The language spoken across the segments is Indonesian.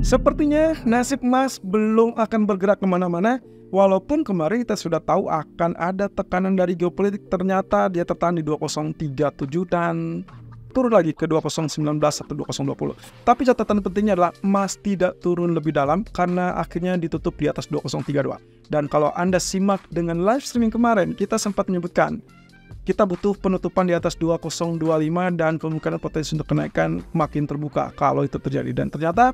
Sepertinya nasib emas belum akan bergerak kemana-mana, walaupun kemarin kita sudah tahu akan ada tekanan dari geopolitik. Ternyata dia tertahan di 2037 dan turun lagi ke 2019 atau 2020. Tapi catatan pentingnya adalah emas tidak turun lebih dalam karena akhirnya ditutup di atas 2032. Dan kalau Anda simak dengan live streaming kemarin, kita sempat menyebutkan kita butuh penutupan di atas 2025 dan kemungkinan potensi untuk kenaikan makin terbuka kalau itu terjadi. Dan ternyata,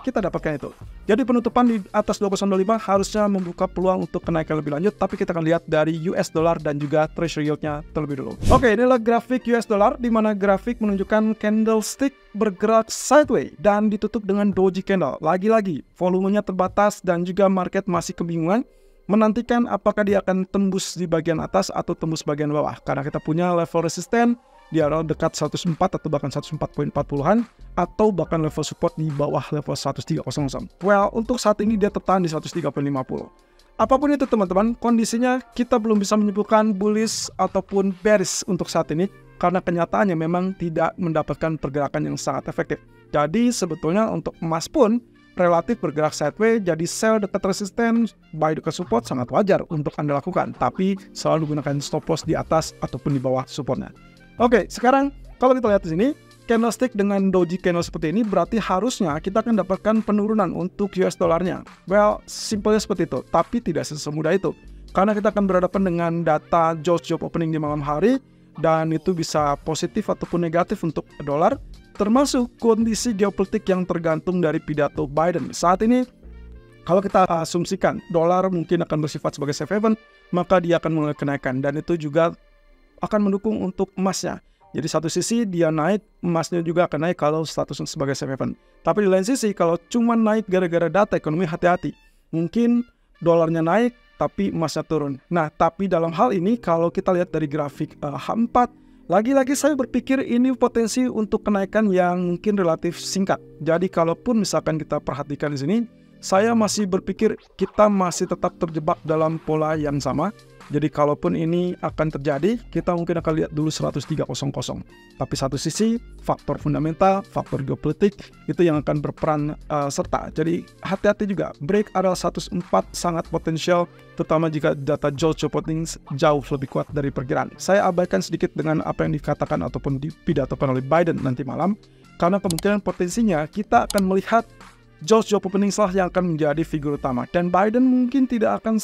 kita dapatkan itu. Jadi penutupan di atas 2025 harusnya membuka peluang untuk kenaikan lebih lanjut, tapi kita akan lihat dari US dollar dan juga treasury yield-nya terlebih dulu. Oke, inilah grafik US dollar, di mana grafik menunjukkan candlestick bergerak sideways dan ditutup dengan doji candle. Lagi-lagi, volumenya terbatas dan juga market masih kebingungan menantikan apakah dia akan tembus di bagian atas atau tembus bagian bawah. Karena kita punya level resisten di area dekat 104 atau bahkan 104.40-an atau bahkan level support di bawah level 1300. Untuk saat ini dia tertahan di 1350. Apapun itu teman-teman, kondisinya kita belum bisa menyebutkan bullish ataupun bearish untuk saat ini karena kenyataannya memang tidak mendapatkan pergerakan yang sangat efektif. Jadi sebetulnya untuk emas pun relatif bergerak sideways, jadi sell dekat resisten, buy dekat support sangat wajar untuk Anda lakukan, tapi selalu gunakan stop loss di atas ataupun di bawah supportnya. Oke, sekarang kalau kita lihat di sini, candlestick dengan doji candle seperti ini berarti harusnya kita akan dapatkan penurunan untuk US dollarnya. Simpelnya seperti itu, tapi tidak semudah itu. Karena kita akan berhadapan dengan data Jones Job Opening di malam hari, dan itu bisa positif ataupun negatif untuk dolar, termasuk kondisi geopolitik yang tergantung dari pidato Biden. Saat ini, kalau kita asumsikan dolar mungkin akan bersifat sebagai safe haven, maka dia akan mulai kenaikan, dan itu juga akan mendukung untuk emasnya. Jadi satu sisi dia naik, emasnya juga akan naik kalau statusnya sebagai safe haven. Tapi di lain sisi, kalau cuma naik gara-gara data ekonomi, hati-hati. Mungkin dolarnya naik, tapi emasnya turun. Nah, tapi dalam hal ini kalau kita lihat dari grafik H4, lagi-lagi saya berpikir ini potensi untuk kenaikan yang mungkin relatif singkat. Jadi kalaupun misalkan kita perhatikan di sini, saya masih berpikir kita masih tetap terjebak dalam pola yang sama. Jadi kalaupun ini akan terjadi, kita mungkin akan lihat dulu 103.00. Tapi satu sisi, faktor fundamental, faktor geopolitik, itu yang akan berperan serta. Jadi hati-hati juga, break area 104 sangat potensial, terutama jika data Jones Job Opening jauh lebih kuat dari perkiraan. Saya abaikan sedikit dengan apa yang dikatakan ataupun dipidatokan oleh Biden nanti malam, karena kemungkinan potensinya kita akan melihat Jones Job Opening lah yang akan menjadi figur utama. Dan Biden mungkin tidak akan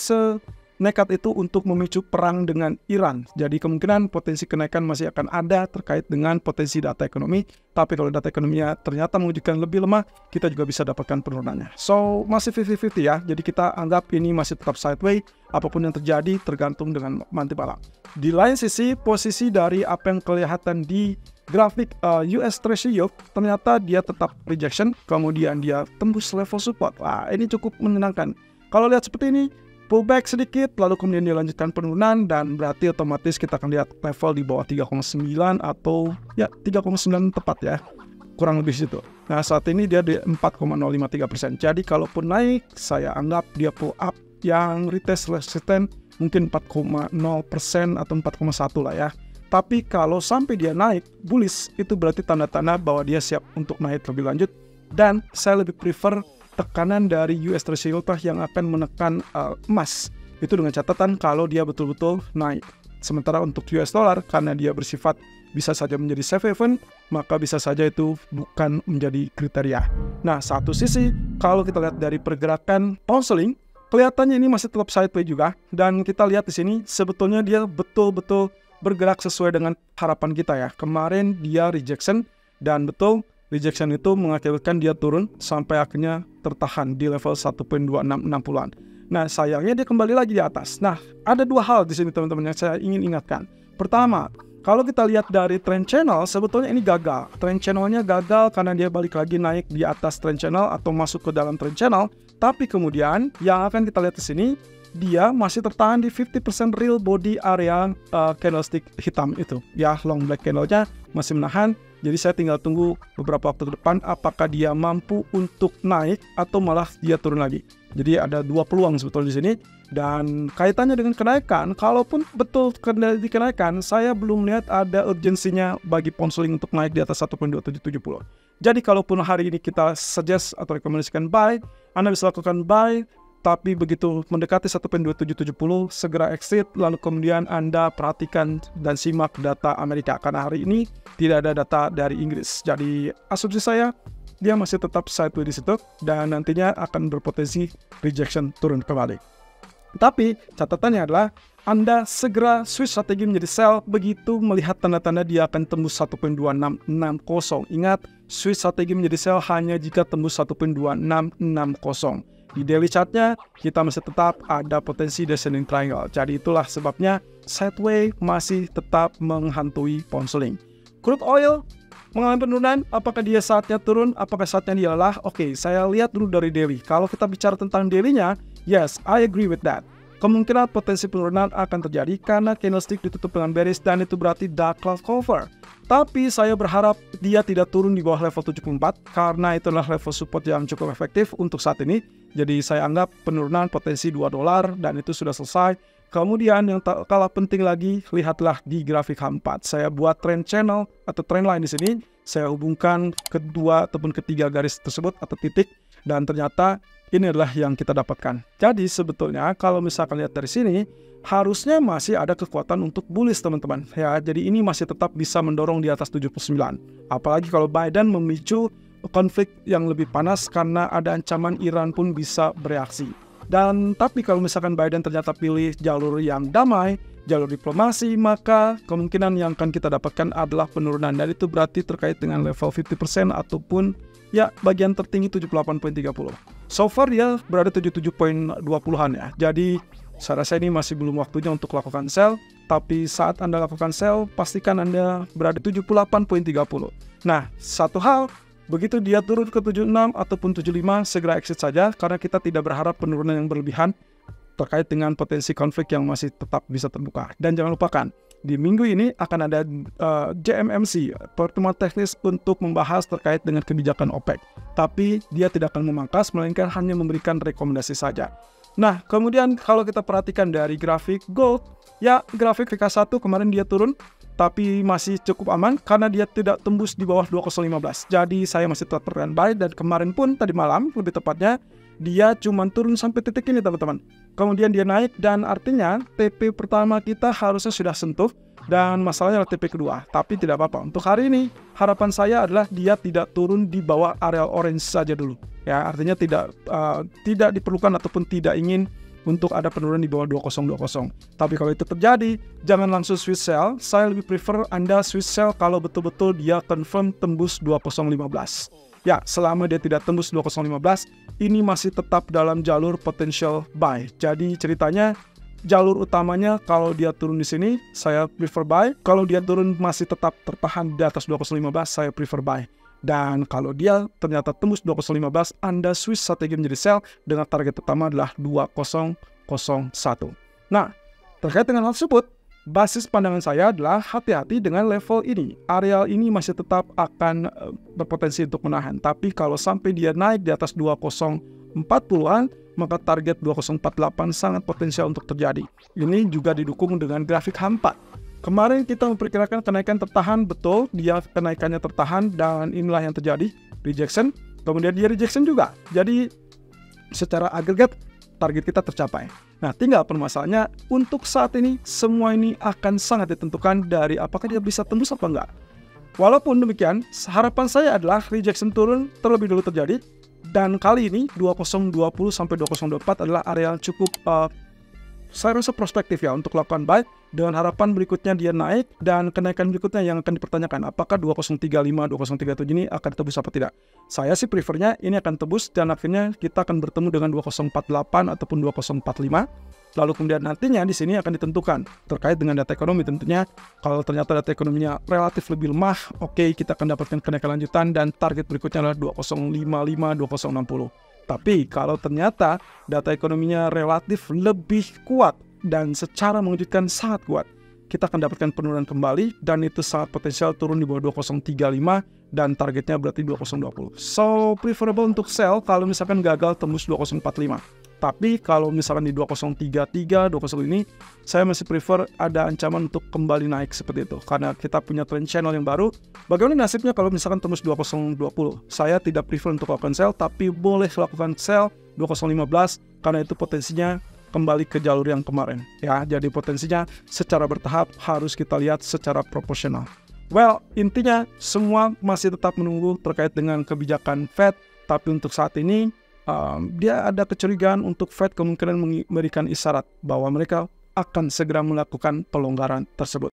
nekat itu untuk memicu perang dengan Iran. Jadi kemungkinan potensi kenaikan masih akan ada terkait dengan potensi data ekonomi. Tapi kalau data ekonominya ternyata menunjukkan lebih lemah, kita juga bisa dapatkan penurunannya. So, masih 50-50 ya. Jadi kita anggap ini masih tetap sideways. Apapun yang terjadi tergantung dengan nanti malam. Di lain sisi, posisi dari apa yang kelihatan di grafik US Treasury Yield, ternyata dia tetap rejection, kemudian dia tembus level support. Ini cukup menyenangkan. Kalau lihat seperti ini, pullback sedikit, lalu kemudian dilanjutkan penurunan, dan berarti otomatis kita akan lihat level di bawah 3,9 atau 3,9 tepat ya, kurang lebih situ. Nah saat ini dia di 4,053%. Jadi kalaupun naik, saya anggap dia pull up yang retest resisten mungkin 4,0% atau 4,1 lah ya. Tapi kalau sampai dia naik bullish, itu berarti tanda-tanda bahwa dia siap untuk naik lebih lanjut, dan saya lebih prefer tekanan dari US Treasury Yield yang akan menekan emas. Itu dengan catatan kalau dia betul-betul naik. Sementara untuk US dollar, karena dia bersifat bisa saja menjadi safe haven, maka bisa saja itu bukan menjadi kriteria. Nah, satu sisi, kalau kita lihat dari pergerakan pound sterling, kelihatannya ini masih tetap sideways juga. Dan kita lihat di sini, sebetulnya dia betul-betul bergerak sesuai dengan harapan kita ya. Kemarin dia rejection, dan betul, rejection itu mengakibatkan dia turun sampai akhirnya tertahan di level 1.2660-an. Nah, sayangnya dia kembali lagi di atas. Nah, ada dua hal di sini teman-teman yang saya ingin ingatkan. Pertama, kalau kita lihat dari trend channel, sebetulnya ini gagal. Trend channelnya gagal karena dia balik lagi naik di atas trend channel atau masuk ke dalam trend channel. Tapi kemudian yang akan kita lihat di sini, dia masih tertahan di 50% real body area candlestick hitam itu. Ya, long black candle-nya masih menahan. Jadi saya tinggal tunggu beberapa waktu ke depan apakah dia mampu untuk naik atau malah dia turun lagi. Jadi ada dua peluang sebetulnya di sini. Dan kaitannya dengan kenaikan, kalaupun betul dikenaikan, saya belum melihat ada urgensinya bagi pound sterling untuk naik di atas 1.2770. Jadi kalaupun hari ini kita suggest atau rekomendasikan buy, Anda bisa lakukan buy, tapi begitu mendekati 1.2770 segera exit, lalu kemudian Anda perhatikan dan simak data Amerika, karena hari ini tidak ada data dari Inggris. Jadi asumsi saya dia masih tetap sideways di situ dan nantinya akan berpotensi rejection turun kembali. Tapi catatannya adalah Anda segera switch strategi menjadi sell begitu melihat tanda-tanda dia akan tembus 1.2660. Ingat, switch strategi menjadi sell hanya jika tembus 1.2660. Di daily chartnya kita masih tetap ada potensi descending triangle. Jadi itulah sebabnya sideways masih tetap menghantui pound sterling. Crude oil mengalami penurunan, apakah dia saatnya turun? Apakah saatnya dia lelah? Oke, saya lihat dulu dari daily. Kalau kita bicara tentang daily-nya, yes, I agree with that. Kemungkinan potensi penurunan akan terjadi karena candlestick ditutup dengan bearish dan itu berarti dark cloud cover. Tapi saya berharap dia tidak turun di bawah level 74 karena itu adalah level support yang cukup efektif untuk saat ini. Jadi saya anggap penurunan potensi $2 dan itu sudah selesai. Kemudian yang tak kalah penting lagi, lihatlah di grafik H4. Saya buat trend channel atau trend line di sini. Saya hubungkan kedua ataupun ketiga garis tersebut atau titik dan ternyata ini adalah yang kita dapatkan. Jadi sebetulnya kalau misalkan lihat dari sini, harusnya masih ada kekuatan untuk bullish teman-teman. Ya, jadi ini masih tetap bisa mendorong di atas 79. Apalagi kalau Biden memicu konflik yang lebih panas karena ada ancaman Iran pun bisa bereaksi. Dan tapi kalau misalkan Biden ternyata pilih jalur yang damai, jalur diplomasi, maka kemungkinan yang akan kita dapatkan adalah penurunan. Dan itu berarti terkait dengan level 50% ataupun ya bagian tertinggi 78.30. So far dia berada 77.20an ya. Jadi saya rasa ini masih belum waktunya untuk lakukan sell. Tapi saat Anda lakukan sell, pastikan Anda berada 78.30. Nah, satu hal, begitu dia turun ke 76 ataupun 75, segera exit saja karena kita tidak berharap penurunan yang berlebihan terkait dengan potensi konflik yang masih tetap bisa terbuka. Dan jangan lupakan, di minggu ini akan ada JMMC, pertemuan teknis untuk membahas terkait dengan kebijakan OPEC. Tapi dia tidak akan memangkas, melainkan hanya memberikan rekomendasi saja. Nah, kemudian kalau kita perhatikan dari grafik gold, ya grafik VK1 kemarin dia turun, tapi masih cukup aman karena dia tidak tembus di bawah 2015. Jadi saya masih tetap buy dan kemarin pun tadi malam lebih tepatnya dia cuma turun sampai titik ini teman-teman. Kemudian dia naik dan artinya TP pertama kita harusnya sudah sentuh dan masalahnya adalah TP kedua. Tapi tidak apa-apa. Untuk hari ini harapan saya adalah dia tidak turun di bawah areal orange saja dulu. Ya, artinya tidak diperlukan ataupun tidak ingin untuk ada penurunan di bawah 2020. Tapi kalau itu terjadi, jangan langsung switch sell. Saya lebih prefer Anda switch sell kalau betul-betul dia confirm tembus 2015. Ya, selama dia tidak tembus 2015, ini masih tetap dalam jalur potential buy. Jadi ceritanya, jalur utamanya kalau dia turun di sini, saya prefer buy. Kalau dia turun masih tetap tertahan di atas 2015, saya prefer buy. Dan kalau dia ternyata tembus 2015, Anda switch strategi menjadi sell dengan target utama adalah 2001. Nah, terkait dengan hal tersebut, basis pandangan saya adalah hati-hati dengan level ini. Areal ini masih tetap akan berpotensi untuk menahan. Tapi kalau sampai dia naik di atas 2040-an, maka target 2048 sangat potensial untuk terjadi. Ini juga didukung dengan grafik H4. Kemarin kita memperkirakan kenaikan tertahan, betul, dia kenaikannya tertahan dan inilah yang terjadi, rejection, kemudian dia rejection juga. Jadi secara agregat target kita tercapai. Nah, tinggal permasalahannya untuk saat ini semua ini akan sangat ditentukan dari apakah dia bisa tembus apa enggak. Walaupun demikian, harapan saya adalah rejection turun terlebih dulu terjadi dan kali ini 2020 sampai 2024 adalah area yang cukup saya rasa prospektif ya untuk lakukan buy dengan harapan berikutnya dia naik dan kenaikan berikutnya yang akan dipertanyakan apakah 2035, 2037 ini akan tebus apa tidak. Saya sih prefernya ini akan tebus dan akhirnya kita akan bertemu dengan 2048 ataupun 2045. Lalu kemudian nantinya di sini akan ditentukan terkait dengan data ekonomi tentunya. Kalau ternyata data ekonominya relatif lebih lemah, oke, kita akan dapatkan kenaikan lanjutan dan target berikutnya adalah 2055, 2060. Tapi kalau ternyata data ekonominya relatif lebih kuat dan secara mengejutkan sangat kuat, kita akan dapatkan penurunan kembali, dan itu sangat potensial turun di bawah 2035 dan targetnya berarti 2020. So preferable untuk sell kalau misalkan gagal tembus 2045. Tapi kalau misalkan di 2033, 20 ini, saya masih prefer ada ancaman untuk kembali naik seperti itu. Karena kita punya trend channel yang baru. Bagaimana nasibnya kalau misalkan tembus 2020? Saya tidak prefer untuk lakukan sell, tapi boleh lakukan sell 2015 karena itu potensinya kembali ke jalur yang kemarin. Ya, jadi potensinya secara bertahap harus kita lihat secara proporsional. Well, intinya semua masih tetap menunggu terkait dengan kebijakan Fed, tapi untuk saat ini dia ada kecurigaan untuk Fed kemungkinan memberikan isyarat bahwa mereka akan segera melakukan pelonggaran tersebut.